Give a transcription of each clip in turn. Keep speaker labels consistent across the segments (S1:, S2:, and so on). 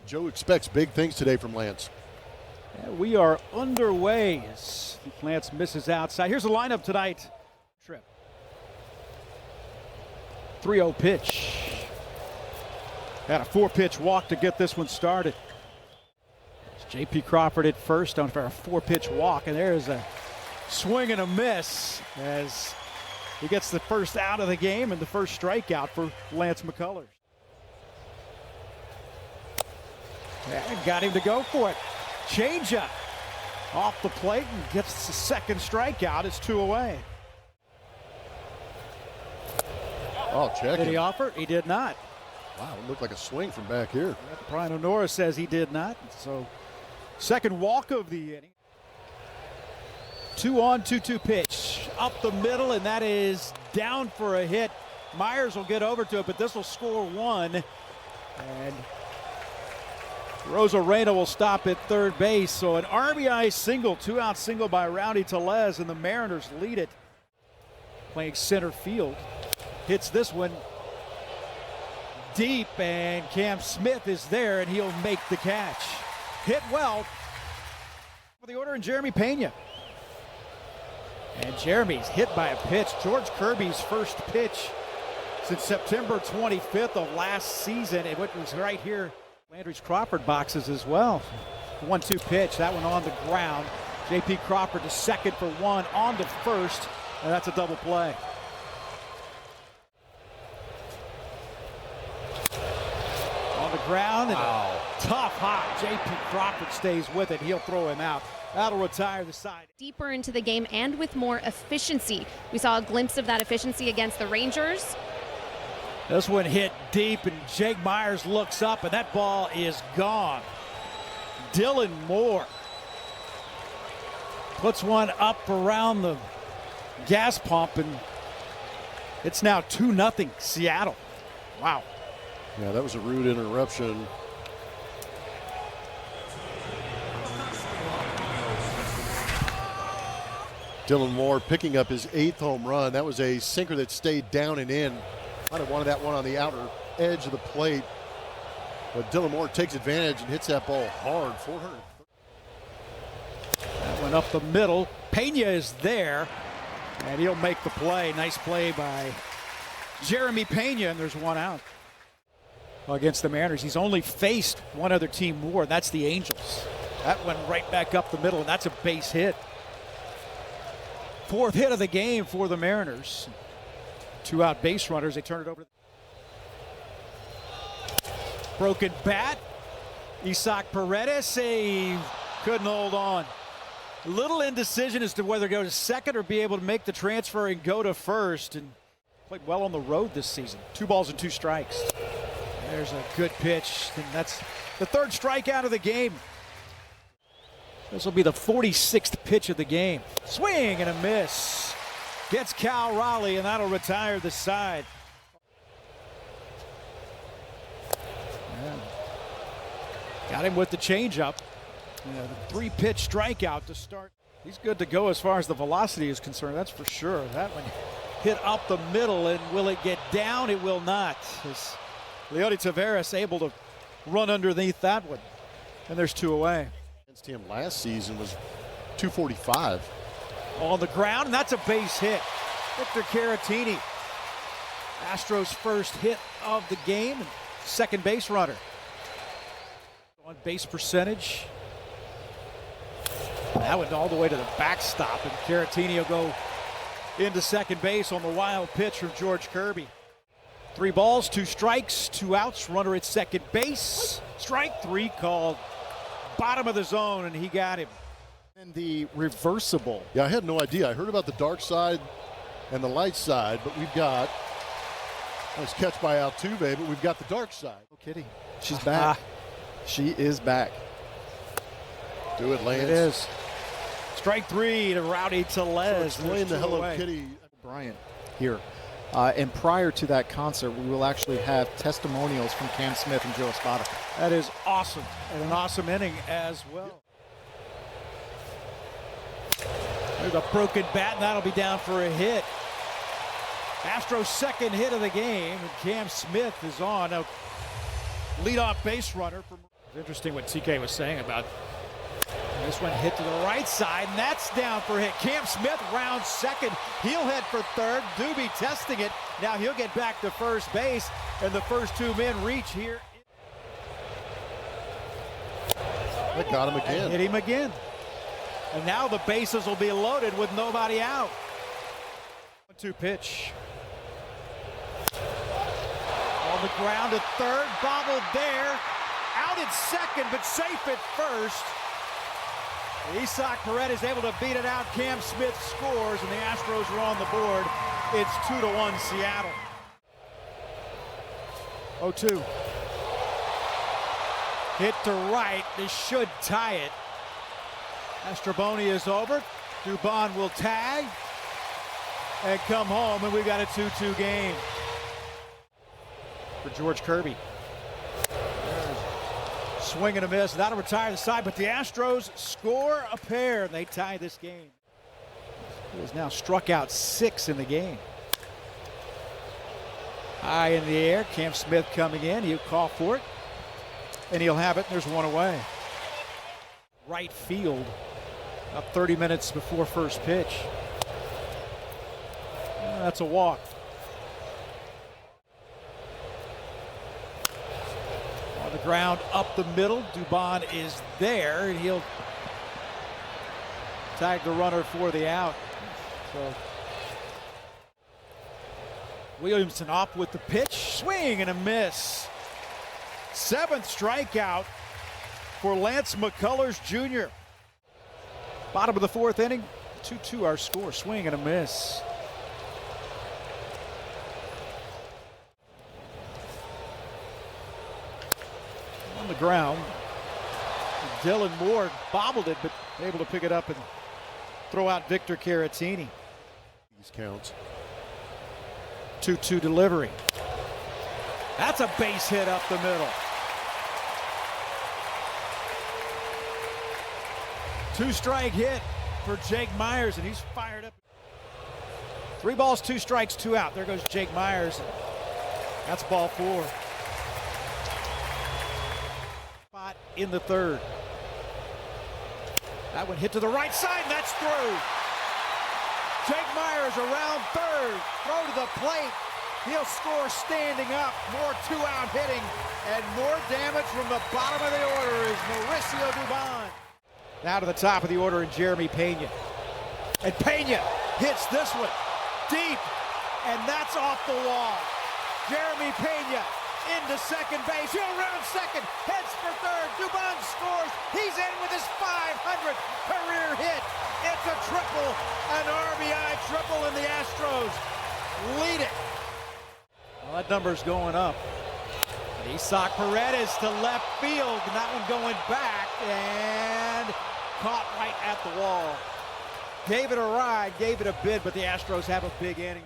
S1: Joe expects big things today from Lance.
S2: And we are underway as Lance misses outside. Here's the lineup tonight. Trip. 3-0 pitch. Had a 4-pitch walk to get this one started. It's J.P. Crawford at first on for a 4-pitch walk, and there's a swing and a miss as he gets the first out of the game and the first strikeout for Lance McCullers. And got him to go for it. Changeup off the plate and gets the second strikeout. It's 2 away.
S1: Oh, check.
S2: Did he offer? He did not.
S1: Wow, it looked like a swing from back here.
S2: Brian Honora says he did not. So, second walk of the inning. 2-on, 2-2 pitch. Up the middle, and that is down for a hit. Myers will get over to it, but this will score one. And Rosarena will stop at third base. So an RBI single, 2-out single by Rowdy Tellez, and the Mariners lead it. Playing center field. Hits this one deep, and Cam Smith is there, and he'll make the catch. Hit well for the order, and Jeremy Pena. And Jeremy's hit by a pitch. George Kirby's first pitch since September 25th of last season. It was right here. Landry's Crawford boxes as well. 1-2 pitch, that one on the ground. J.P. Crawford to second for one, on to first, and that's a double play. On the ground, and a tough hop. J.P. Crawford stays with it. He'll throw him out. That'll retire the side.
S3: Deeper into the game and with more efficiency. We saw a glimpse of that efficiency against the Rangers.
S2: This one hit deep, and Jake Myers looks up, and that ball is gone. Dylan Moore puts one up around the gas pump, and it's now 2-0 Seattle. Wow.
S1: Yeah, that was a rude interruption. Dylan Moore picking up his 8th home run. That was a sinker that stayed down and in. Might have wanted that one on the outer edge of the plate. But Dylan Moore takes advantage and hits that ball hard. 400.
S2: That one up the middle. Pena is there, and he'll make the play. Nice play by Jeremy Pena, and there's one out. Against the Mariners, he's only faced one other team more, and that's the Angels. That went right back up the middle, and that's a base hit. 4th hit of the game for the Mariners. 2-out base runners, they turn it over. Broken bat. Isaac Paredes couldn't hold on. A little indecision as to whether to go to second or be able to make the transfer and go to first. And played well on the road this season. 2 balls and 2 strikes. There's a good pitch, and that's the 3rd strikeout of the game. This will be the 46th pitch of the game. Swing and a miss. Gets Cal Raleigh, and that'll retire the side. Yeah. Got him with the changeup. The 3-pitch strikeout to start. He's good to go as far as the velocity is concerned, that's for sure. That one hit up the middle, and will it get down? It will not. As Leody Taveras able to run underneath that one. And there's 2 away.
S1: Against him last season was 245.
S2: On the ground, and that's a base hit. Victor Caratini. Astros' first hit of the game. Second base runner. On base percentage. That went all the way to the backstop, and Caratini will go into second base on the wild pitch from George Kirby. 3 balls, 2 strikes, 2 outs. Runner at second base. Strike 3 called. Bottom of the zone, and he got him.
S4: And the reversible.
S1: Yeah, I had no idea. I heard about the dark side and the light side, but we've got, nice catch by Altuve, but we've got the dark side.
S4: No kidding. She's back. She is back.
S1: Do it, Lance.
S2: It is. Strike 3 to Rowdy Tellez.
S1: So explain the Hello Kitty.
S4: Bryant here. And prior to that concert, we will actually have testimonials from Cam Smith and Joe Espada.
S2: That is awesome, and an awesome inning as well. There's a broken bat, and that'll be down for a hit. Astros' second hit of the game, and Cam Smith is on. A leadoff base runner. It's interesting what TK was saying about this one hit to the right side, and that's down for a hit. Cam Smith rounds second. He'll head for third. Doobie testing it. Now he'll get back to first base, and the first two men reach here.
S1: That got him again.
S2: Hit him again. And now the bases will be loaded with nobody out. 1-2 pitch. On the ground at third, bobbled there. Out at second, but safe at first. Isaac Paredes able to beat it out. Cam Smith scores, and the Astros are on the board. It's 2-1 Seattle. 0-2. Hit to right. This should tie it. Astroboni is over. Dubon will tag and come home, and we've got a 2-2 game. For George Kirby. Swing and a miss. That'll retire the side, but the Astros score a pair, and they tie this game. He has now struck out 6 in the game. High in the air. Cam Smith coming in. He'll call for it, and he'll have it. And there's one away. Right field. About 30 minutes before first pitch. That's a walk. On the ground up the middle. Dubon is there, and he'll tag the runner for the out. So Williamson up with the pitch. Swing and a miss. 7th strikeout for Lance McCullers Jr. Bottom of the 4th inning. 2-2 our score. Swing and a miss. On the ground. Dylan Moore bobbled it, but able to pick it up and throw out Victor Caratini.
S1: These counts.
S2: 2-2 delivery. That's a base hit up the middle. 2-strike hit for Jake Myers, and he's fired up. 3 balls, 2 strikes, 2 out. There goes Jake Myers. That's ball 4. Spot in the 3rd. That one hit to the right side, and that's through. Jake Myers around 3rd. Throw to the plate. He'll score standing up. More 2-out hitting, and more damage from the bottom of the order is Mauricio Dubon. Now to the top of the order in Jeremy Pena. And Pena hits this one deep, and that's off the wall. Jeremy Pena into second base. He'll round second, heads for third. Dubon scores. He's in with his 500th career hit. It's a triple, an RBI triple, and the Astros lead it. Well, that number's going up. Isaac Paredes to left field, and that one going back, and caught right at the wall. Gave it a ride, gave it a bid, but the Astros have a big inning.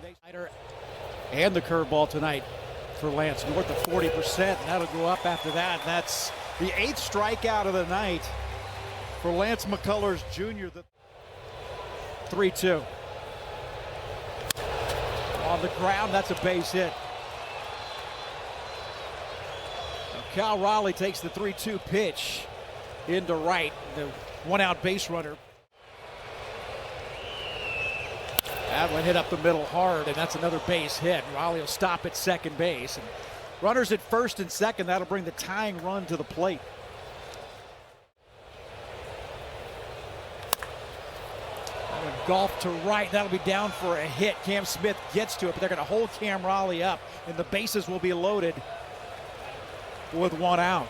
S2: And the curveball tonight for Lance, north of 40%, and that'll go up after that. And that's the 8th strikeout of the night for Lance McCullers Jr. The 3-2. On the ground, that's a base hit. Cal Raleigh takes the 3-2 pitch into right. The 1-out base runner. That one hit up the middle hard, and that's another base hit. Raleigh will stop at second base. And runners at first and second, that'll bring the tying run to the plate. Golf to right, that'll be down for a hit. Cam Smith gets to it, but they're going to hold Cam Raleigh up, and the bases will be loaded with 1 out.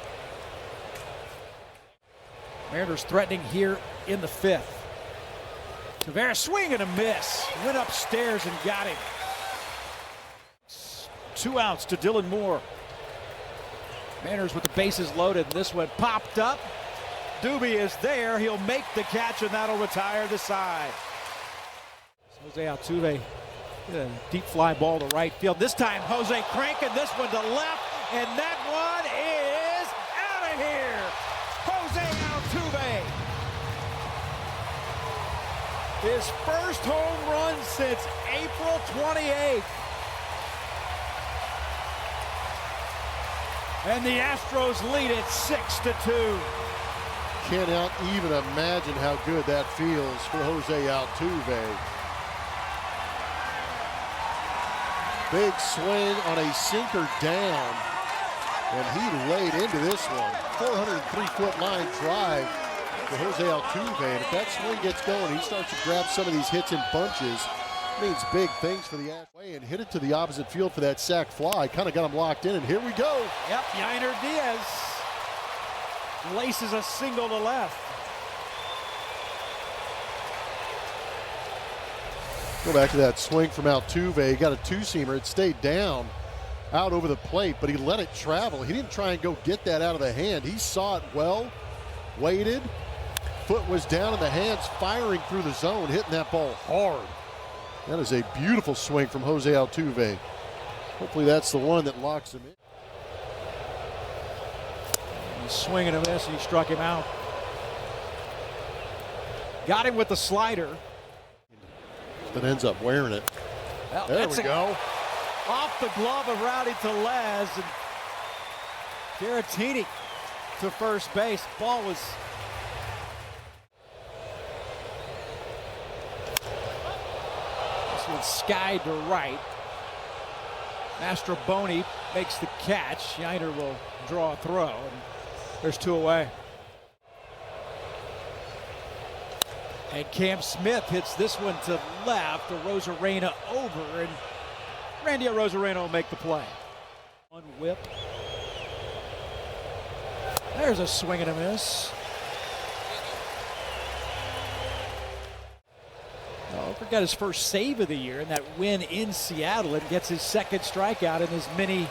S2: Mariners threatening here in the 5th. Tavares swing and a miss. Went upstairs and got him. 2 outs to Dylan Moore. Mariners with the bases loaded. This one popped up. Doobie is there. He'll make the catch, and that'll retire the side. Jose Altuve, a deep fly ball to right field. This time Jose cranking this one to left, and that one is out of here. Jose Altuve. His first home run since April 28th. And the Astros lead it 6-2.
S1: Cannot even imagine how good that feels for Jose Altuve. Big swing on a sinker down, and he laid into this one. 403-foot line drive for Jose Altuve, and if that swing gets going, he starts to grab some of these hits in bunches. Means big things for the Astros, and hit it to the opposite field for that sac fly. Kind of got him locked in, and here we go.
S2: Yep, Yainer Diaz laces a single to left.
S1: Go back to that swing from Altuve. He got a two-seamer. It stayed down out over the plate, but he let it travel. He didn't try and go get that out of the hand. He saw it well, waited, foot was down in the hands, firing through the zone, hitting that ball hard. That is a beautiful swing from Jose Altuve. Hopefully that's the one that locks him in.
S2: He's swinging a miss, and he struck him out. Got him with the slider.
S1: That ends up wearing it.
S2: Well,
S1: there we go.
S2: Off the glove of Rowdy Tellez, and Caratini to first base. Ball was skied to right. Mastroboni makes the catch. Yainer will draw a throw, and there's two away. And Cam Smith hits this one to left. Arozarena over, and Randy Arozarena will make the play. One whip. There's a swing and a miss. Over got his first save of the year in that win in Seattle, and gets his second strikeout in as many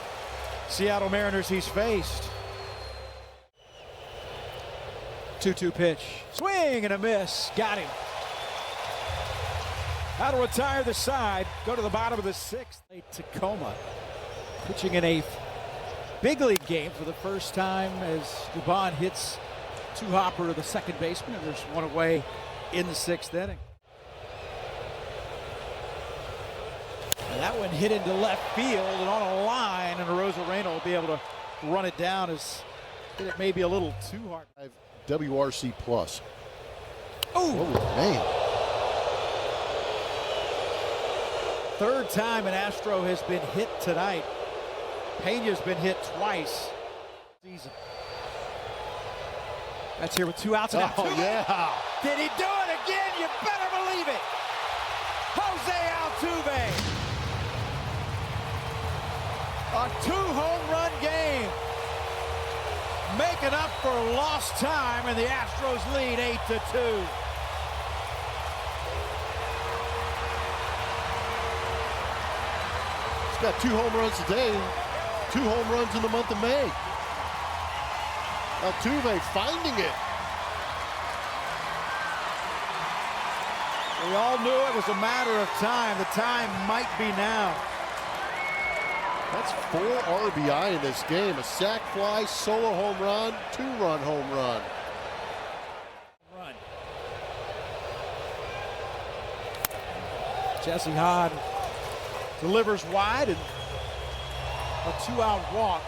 S2: Seattle Mariners he's faced. 2-2 pitch. Swing and a miss. Got him. How to retire the side. Go to the bottom of the sixth. Tacoma pitching in a big league game for the first time as Dubon hits two-hopper to the second baseman, and there's one away in the sixth inning. And that one hit into left field and on a line, and Arozarena will be able to run it down as it may be a little too hard.
S1: WRC plus.
S2: Oh,
S1: man.
S2: Third time an Astro has been hit tonight. Pena's been hit twice. Season. That's here with two outs. And
S1: oh, yeah.
S2: Did he do it again? You better believe it. Jose Altuve. A two-home run game. Making up for lost time, and the Astros lead 8-2.
S1: He's got 2 home runs today, 2 home runs in the month of May. Altuve finding it.
S2: We all knew it was a matter of time. The time might be now.
S1: That's 4 RBI in this game. A sac fly, solo home run, 2-run home run.
S2: Jesse Hahn delivers wide, and a 2-out walk.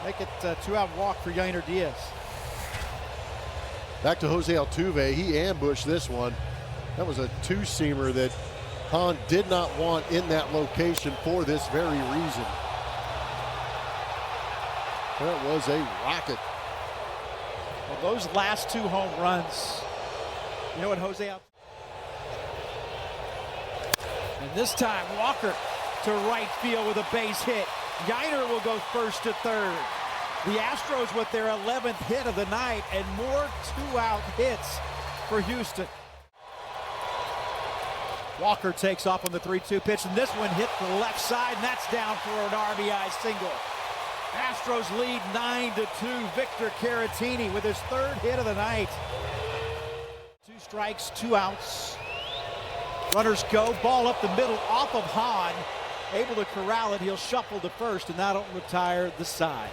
S2: Make it a 2-out walk for Yainer Diaz.
S1: Back to Jose Altuve. He ambushed this one. That was a two-seamer that Hahn did not want in that location for this very reason. That was a rocket.
S2: Well, those last 2 home runs, you know what Jose Altuve. And this time, Walker to right field with a base hit. Yainer will go first to third. The Astros with their 11th hit of the night, and more 2-out hits for Houston. Walker takes off on the 3-2 pitch, and this one hit the left side, and that's down for an RBI single. Astros lead 9-2. Victor Caratini with his 3rd hit of the night. 2 strikes, 2 outs. Runners go, ball up the middle off of Hahn. Able to corral it, he'll shuffle to first, and that'll retire the side.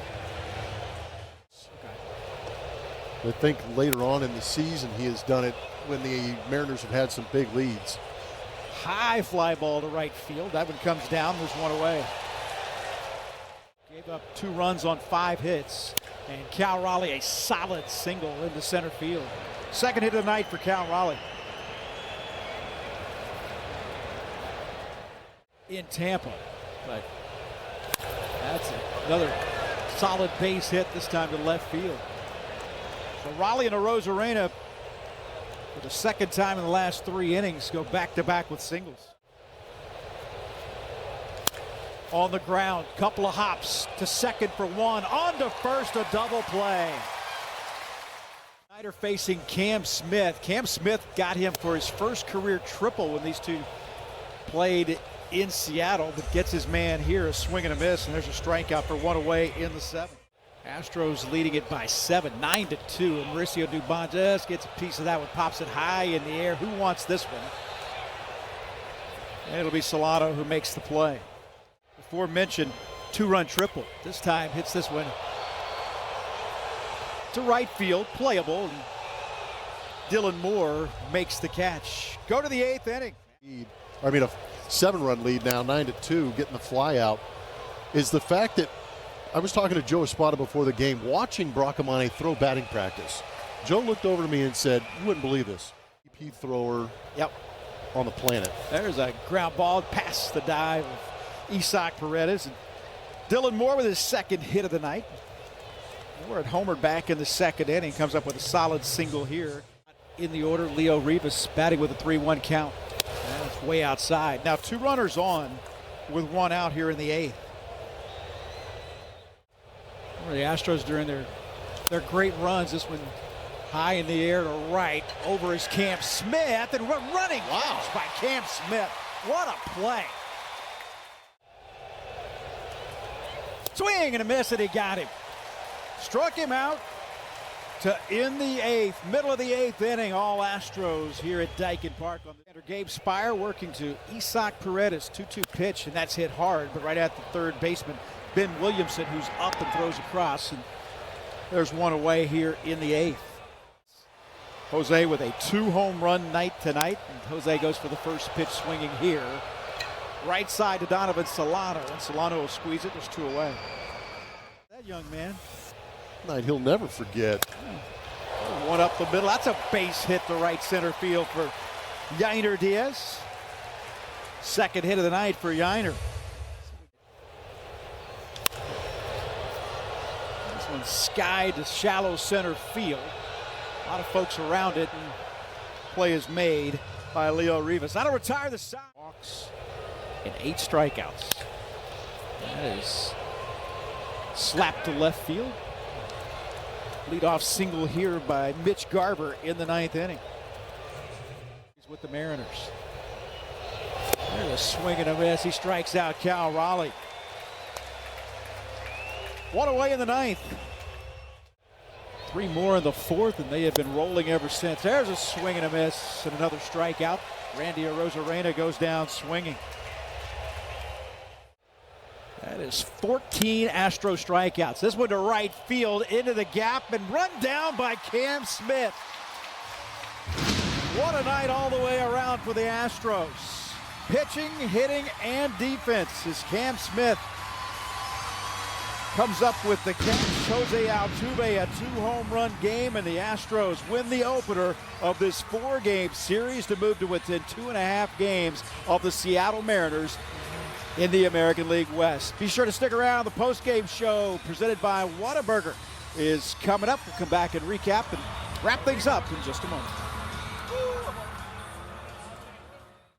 S1: I think later on in the season he has done it when the Mariners have had some big leads.
S2: High fly ball to right field. That one comes down, there's one away. Gave Up 2 runs on 5 hits. And Cal Raleigh, a solid single into center field. Second hit of the night for Cal Raleigh. In Tampa, but that's another solid base hit, this time to left field. So Raleigh and Arozarena, for the second time in the last 3 innings, go back-to-back with singles. On the ground, couple of hops to second for 1, on to first, a double play. Snyder facing Cam Smith. Cam Smith got him for his first career triple when these two played in Seattle, but gets his man here, a swing and a miss, and there's a strikeout for 1 away in the 7th. Astros leading it by 7, 9-2, and Mauricio Dubon just gets a piece of that one, pops it high in the air. Who wants this one? And it'll be Solano who makes the play. Before mentioned 2-run triple. This time hits this one to right field, playable, and Dylan Moore makes the catch. Go to the 8th inning.
S1: I mean, a 7-run lead now, 9-2, getting the fly out, is the fact that I was talking to Joe Espada before the game, watching Bracamani throw batting practice. Joe looked over to me and said, "You wouldn't believe this. MVP thrower on the planet."
S2: There's a ground ball past the dive of Isaac Paredes. And Dylan Moore with his second hit of the night. Moore had homered back in the 2nd inning, comes up with a solid single here. In the order, Leo Rivas batting with a 3-1 count. That's way outside. Now 2 runners on with 1 out here in the 8th. The Astros during their great runs, this one high in the air to right, over is Cam Smith, and running catch by Cam Smith. What a play. Swing and a miss, and he got him. Struck him out to end the 8th, middle of the 8th inning. All Astros here at Daikin Park. On the Gabe Spire working to Isaac Paredes, 2-2 pitch, and that's hit hard, but right at the third baseman, Ben Williamson, who's up and throws across, and there's 1 away here in the 8th. Jose with a 2-home run night tonight, and Jose goes for the first pitch swinging here. Right side to Donovan Solano, and Solano will squeeze it. There's 2 away. That young man.
S1: Night he'll never forget.
S2: 1 up the middle. That's a base hit to right center field for Yainer Diaz. Second hit of the night for Yainer. This one skied to shallow center field. A lot of folks around it, and play is made by Leo Rivas. That'll retire the side. Walks and 8 strikeouts. That is slapped to left field. Leadoff single here by Mitch Garver in the 9th inning. He's with the Mariners. There's a swing and a miss. He strikes out Cal Raleigh. 1 away in the 9th. 3 more in the 4th, and they have been rolling ever since. There's a swing and a miss, and another strikeout. Randy Arozarena goes down swinging. That is 14 Astro strikeouts. This one to right field, into the gap, and run down by Cam Smith. What a night all the way around for the Astros. Pitching, hitting, and defense as Cam Smith comes up with the catch. Jose Altuve, a 2-home run game, and the Astros win the opener of this 4-game series to move to within 2.5 games of the Seattle Mariners in the American League West. Be sure to stick around. The post-game show presented by Whataburger is coming up. We'll come back and recap and wrap things up in just a moment.